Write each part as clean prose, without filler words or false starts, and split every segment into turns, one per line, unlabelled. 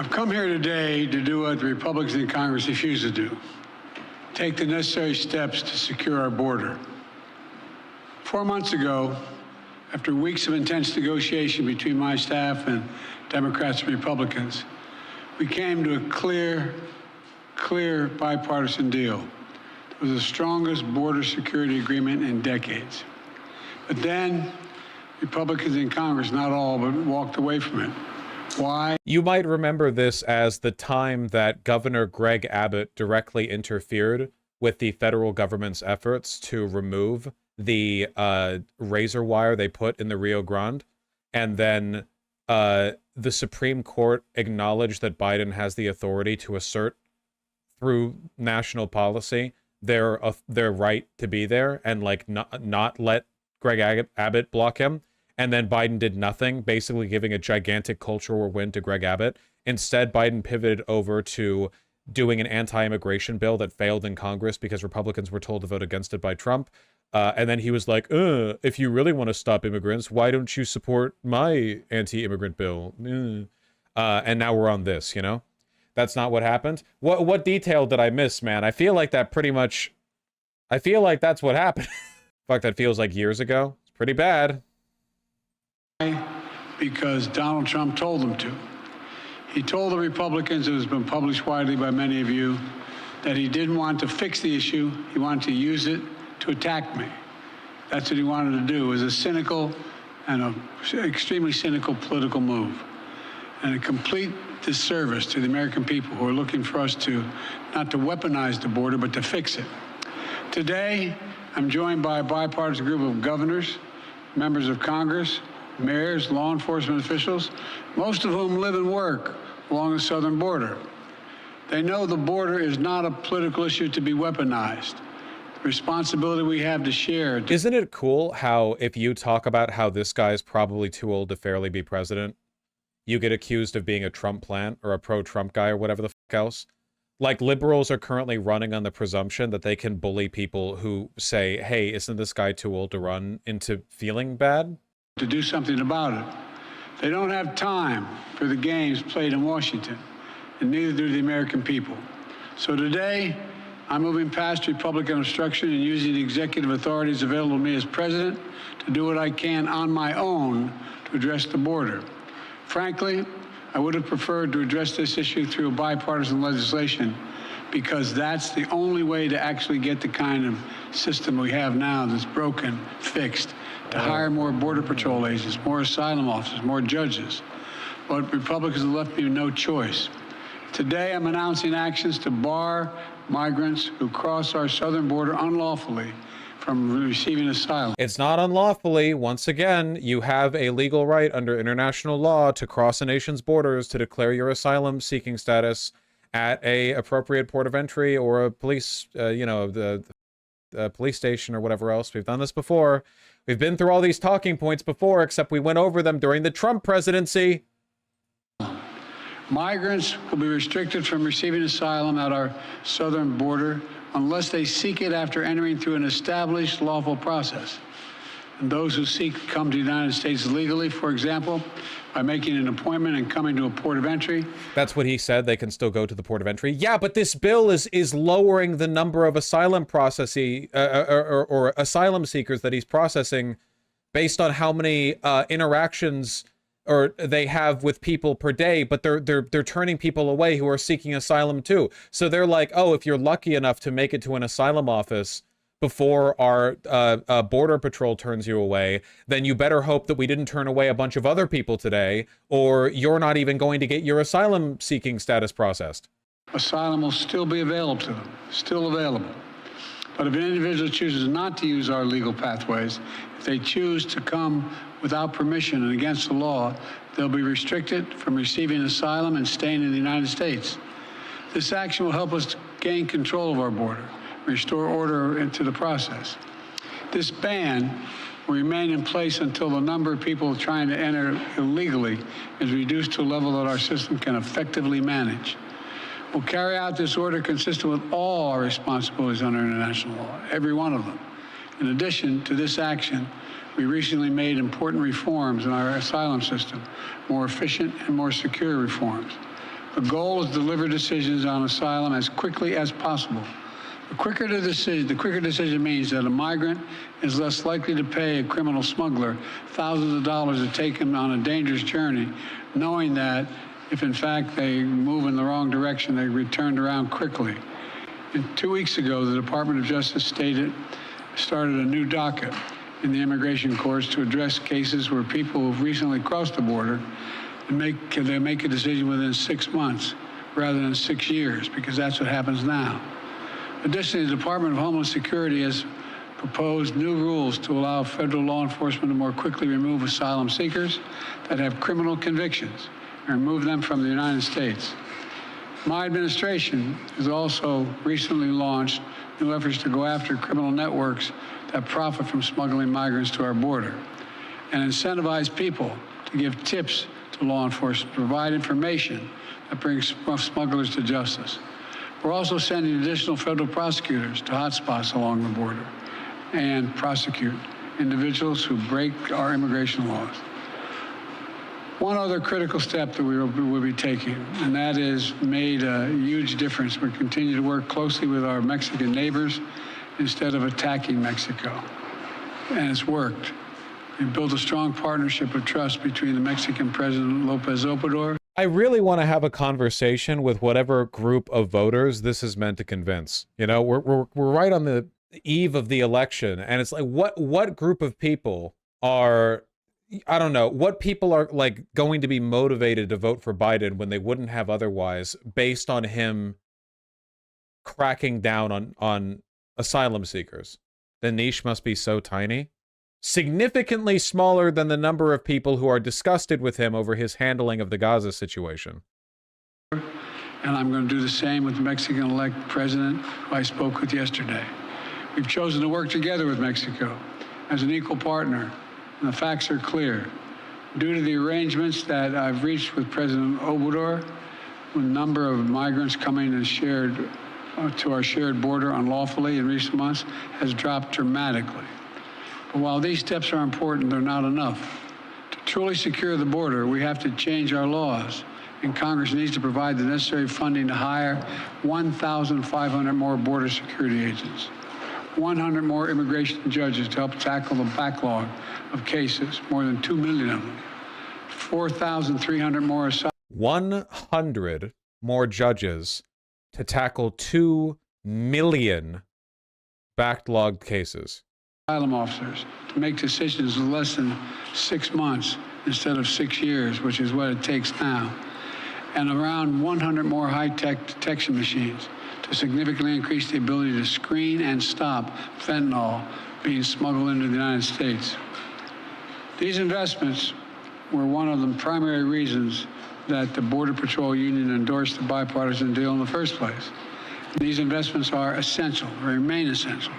I've come here today to do what the Republicans in Congress refuse to do. Take the necessary steps to secure our border. 4 months ago, after weeks of intense negotiation between my staff and Democrats and Republicans, we came to a clear bipartisan deal. It was the strongest border security agreement in decades. But then, Republicans in Congress, not all, but walked away from it. Why?
You might remember this as the time that Governor Greg Abbott directly interfered with the federal government's efforts to remove the razor wire they put in the Rio Grande. And then the Supreme Court acknowledged that Biden has the authority to assert through national policy their right to be there and like not let Greg Abbott block him. And then Biden did nothing, basically giving a gigantic cultural win to Greg Abbott. Instead, Biden pivoted over to doing an anti-immigration bill that failed in Congress because Republicans were told to vote against it by Trump. And then he was like, if you really want to stop immigrants, why don't you support my anti-immigrant bill? And now we're on this, you know? That's not what happened. What detail did I miss, man? I feel like that pretty much... I feel like that's what happened. Fuck, that feels like years ago. It's pretty bad.
Because Donald Trump told them to. He told the Republicans, it has been published widely by many of you, that he didn't want to fix the issue. He wanted to use it to attack me. That's what he wanted to do. It was a cynical and an extremely cynical political move. And a complete disservice to the American people who are looking for us to not to weaponize the border, but to fix it. Today, I'm joined by a bipartisan group of governors, members of Congress, mayors, law enforcement officials, most of whom live and work along the southern border. They know the border is not a political issue to be weaponized. The responsibility we have to share.
Isn't it cool how if you talk about how this guy's probably too old to fairly be president, you get accused of being a Trump plant or a pro-Trump guy or whatever the fuck else? Like, liberals are currently running on the presumption that they can bully people who say, hey, isn't this guy too old to run, into feeling bad?
To do something about it. They don't have time for the games played in Washington, and neither do the American people. So today, I'm moving past Republican obstruction and using the executive authorities available to me as president to do what I can on my own to address the border. Frankly, I would have preferred to address this issue through bipartisan legislation because that's the only way to actually get the kind of system we have now that's broken, fixed, to hire more Border Patrol agents, more asylum officers, more judges. But Republicans have left me with no choice. Today, I'm announcing actions to bar migrants who cross our southern border unlawfully from receiving asylum.
It's not unlawfully. Once again, you have a legal right under international law to cross a nation's borders to declare your asylum-seeking status at a appropriate port of entry or a police, the police station or whatever else. We've done this before. We've been through all these talking points before, except we went over them during the Trump presidency.
Migrants will be restricted from receiving asylum at our southern border unless they seek it after entering through an established lawful process. And those who seek to come to the United States legally, for example, by making an appointment and coming to a port of entry.
That's what he said. They can still go to the port of entry. Yeah, but this bill is lowering the number of asylum or asylum seekers that he's processing based on how many interactions or they have with people per day, but they're turning people away who are seeking asylum too. So they're like, oh, if you're lucky enough to make it to an asylum office before our Border Patrol turns you away, then you better hope that we didn't turn away a bunch of other people today, or you're not even going to get your asylum-seeking status processed.
Asylum will still be available to them, still available. But if an individual chooses not to use our legal pathways, if they choose to come without permission and against the law, they'll be restricted from receiving asylum and staying in the United States. This action will help us gain control of our border, restore order into the process. This ban will remain in place until the number of people trying to enter illegally is reduced to a level that our system can effectively manage. We'll carry out this order consistent with all our responsibilities under international law, every one of them. In addition to this action, we recently made important reforms in our asylum system, more efficient and more secure reforms. The goal is to deliver decisions on asylum as quickly as possible. The quicker decision means that a migrant is less likely to pay a criminal smuggler thousands of dollars to take him on a dangerous journey, knowing that if in fact they move in the wrong direction, they returned around quickly. And 2 weeks ago, the Department of Justice started a new docket in the immigration courts to address cases where people who've recently crossed the border and they make a decision within 6 months rather than 6 years, because that's what happens now. Additionally, the Department of Homeland Security has proposed new rules to allow federal law enforcement to more quickly remove asylum seekers that have criminal convictions and remove them from the United States. My administration has also recently launched new efforts to go after criminal networks that profit from smuggling migrants to our border and incentivize people to give tips to law enforcement, provide information that brings smugglers to justice. We're also sending additional federal prosecutors to hotspots along the border and prosecute individuals who break our immigration laws. One other critical step that we will be taking, and that has made a huge difference. We continue to work closely with our Mexican neighbors instead of attacking Mexico. And it's worked. We've built a strong partnership of trust between the Mexican President Lopez Obrador.
I really want to have a conversation with whatever group of voters this is meant to convince. You know, we're right on the eve of the election, and it's like, what group of people are, I don't know, what people are like going to be motivated to vote for Biden when they wouldn't have otherwise, based on him cracking down on asylum seekers? The niche must be so tiny. Significantly smaller than the number of people who are disgusted with him over his handling of the Gaza situation.
And I'm going to do the same with the Mexican-elect president who I spoke with yesterday. We've chosen to work together with Mexico as an equal partner, and the facts are clear. Due to the arrangements that I've reached with President Obrador, the number of migrants coming to our shared border unlawfully in recent months has dropped dramatically. But while these steps are important, they're not enough. To truly secure the border, we have to change our laws, and Congress needs to provide the necessary funding to hire 1,500 more border security agents, 100 more immigration judges to help tackle the backlog of cases, more than 2 million of them, 4,300 more asylum.
100 more judges to tackle 2 million backlogged cases.
Asylum officers to make decisions in less than 6 months instead of 6 years, which is what it takes now, and around 100 more high-tech detection machines to significantly increase the ability to screen and stop fentanyl being smuggled into the United States. These investments were one of the primary reasons that the Border Patrol Union endorsed the bipartisan deal in the first place. These investments are essential, remain essential.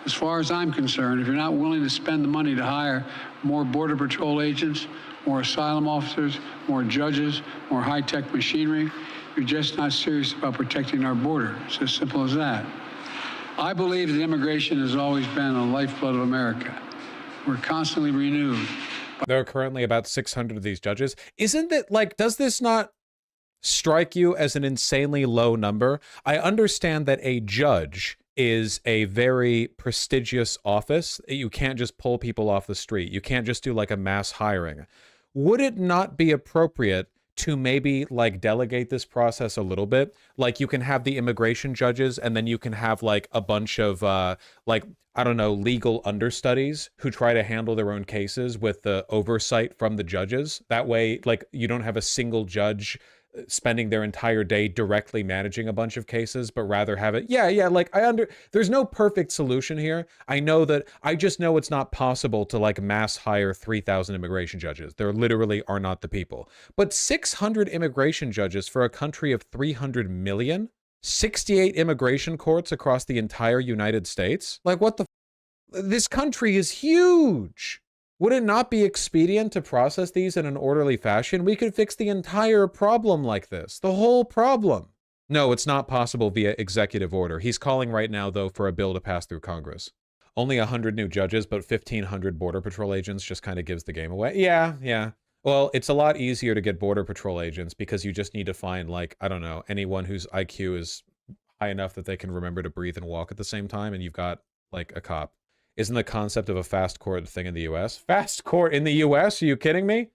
As far as I'm concerned, if you're not willing to spend the money to hire more Border Patrol agents, more asylum officers, more judges, more high-tech machinery, you're just not serious about protecting our border. It's as simple as that. I believe that immigration has always been the lifeblood of America. We're constantly renewed.
There are currently about 600 of these judges. Isn't it like, does this not strike you as an insanely low number? I understand that a judge is a very prestigious office. You can't just pull people off the street. You can't just do like a mass hiring. Would it not be appropriate to maybe like delegate this process a little bit? Like you can have the immigration judges, and then you can have like a bunch of like, I don't know, legal understudies who try to handle their own cases with the oversight from the judges. That way, like, you don't have a single judge spending their entire day directly managing a bunch of cases, but rather have it, like, there's no perfect solution here. I just know it's not possible to like mass hire 3,000 immigration judges. There literally are not the people. But 600 immigration judges for a country of 300 million? 68 immigration courts across the entire United States? Like, what the this country is huge. Would it not be expedient to process these in an orderly fashion? We could fix the entire problem like this. The whole problem. No, it's not possible via executive order. He's calling right now, though, for a bill to pass through Congress. Only 100 new judges, but 1,500 Border Patrol agents just kind of gives the game away. Yeah. Well, it's a lot easier to get Border Patrol agents because you just need to find, like, I don't know, anyone whose IQ is high enough that they can remember to breathe and walk at the same time, and you've got, like, a cop. Isn't the concept of a fast court a thing in the US? Fast court in the US? Are you kidding me?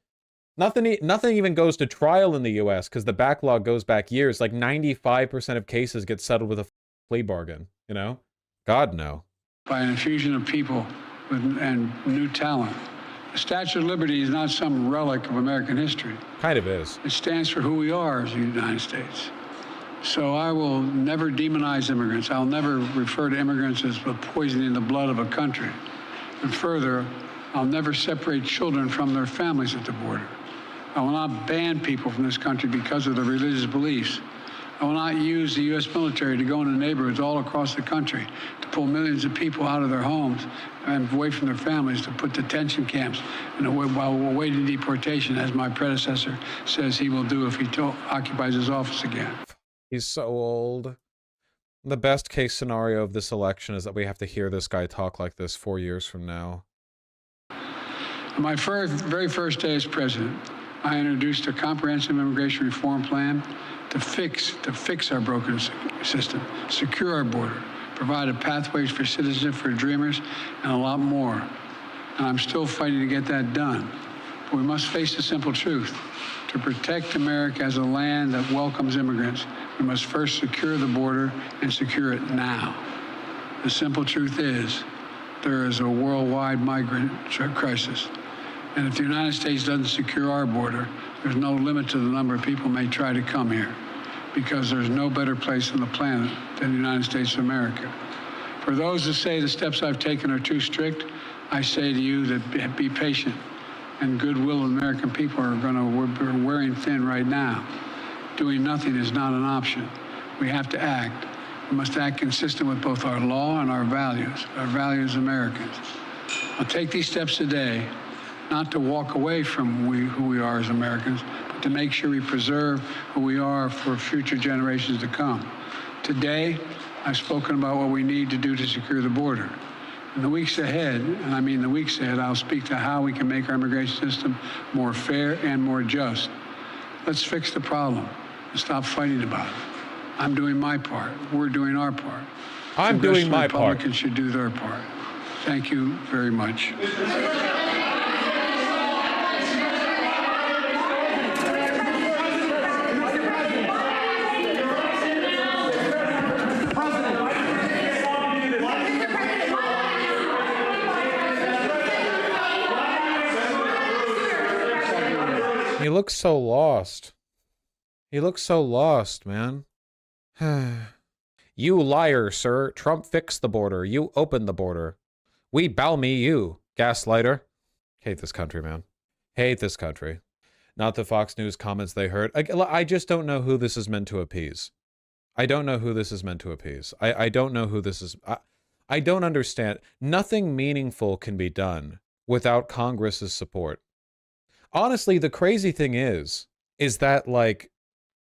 Nothing even goes to trial in the US because the backlog goes back years. Like 95% of cases get settled with a plea bargain, you know? God, no.
By an infusion of people and new talent. The Statue of Liberty is not some relic of American history.
Kind of is.
It stands for who we are as the United States. So I will never demonize immigrants. I'll never refer to immigrants as poisoning the blood of a country. And further, I'll never separate children from their families at the border. I will not ban people from this country because of their religious beliefs. I will not use the U.S. military to go into neighborhoods all across the country to pull millions of people out of their homes and away from their families, to put detention camps while awaiting deportation, as my predecessor says he will do if he occupies his office again.
He's so old. The best case scenario of this election is that we have to hear this guy talk like this 4 years from now.
On my very first day as president, I introduced a comprehensive immigration reform plan to fix our broken system, secure our border, provide a pathways for citizenship for dreamers, and a lot more. And I'm still fighting to get that done. But we must face the simple truth. To protect America as a land that welcomes immigrants, we must first secure the border and secure it now. The simple truth is, there is a worldwide migrant crisis. And if the United States doesn't secure our border, there's no limit to the number of people may try to come here, because there's no better place on the planet than the United States of America. For those that say the steps I've taken are too strict, I say to you that be patient. And goodwill of American people are wearing thin right now. Doing nothing is not an option. We have to act. We must act consistent with both our law and our values as Americans. I'll take these steps today, not to walk away from who we are as Americans, but to make sure we preserve who we are for future generations to come. Today, I've spoken about what we need to do to secure the border. In the weeks ahead, and I mean the weeks ahead, I'll speak to how we can make our immigration system more fair and more just. Let's fix the problem and stop fighting about it. I'm doing my part. We're doing our part.
I'm doing my part.
Republicans should do their part. Thank you very much.
He looks so lost. He looks so lost, man. You liar, sir. Trump fixed the border. You opened the border. We balmy you, gaslighter. Hate this country, man. Hate this country. Not the Fox News comments they heard. I just don't know who this is meant to appease. I don't know who this is meant to appease. I don't know who this is. I don't understand. Nothing meaningful can be done without Congress's support. Honestly, the crazy thing is that, like,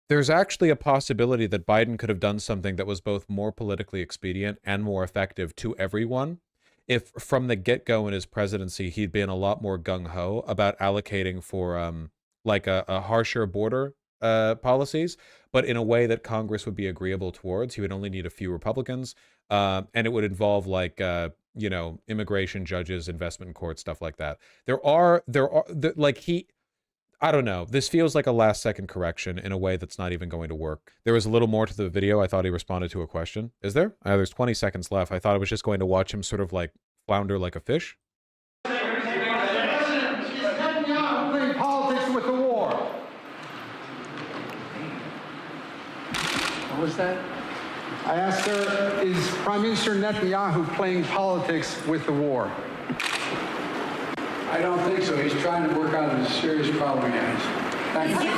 there's actually a possibility that Biden could have done something that was both more politically expedient and more effective to everyone if from the get-go in his presidency he'd been a lot more gung-ho about allocating for like a harsher border policies, but in a way that Congress would be agreeable towards. He would only need a few Republicans, and it would involve, like, you know, immigration judges, investment courts, stuff like that. I don't know. This feels like a last-second correction in a way that's not even going to work. There was a little more to the video. I thought he responded to a question. Is there? There's 20 seconds left. I thought I was just going to watch him sort of, like, flounder like a fish.
Netanyahu politics with the war. What was that? I asked her, is Prime Minister Netanyahu playing politics with the war?
I don't think so. He's trying to work out a serious problem he has. Thank you.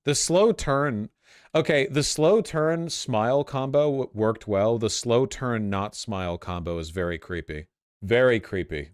The slow turn. Okay, the slow turn smile combo worked well. The slow turn not smile combo is very creepy. Very creepy.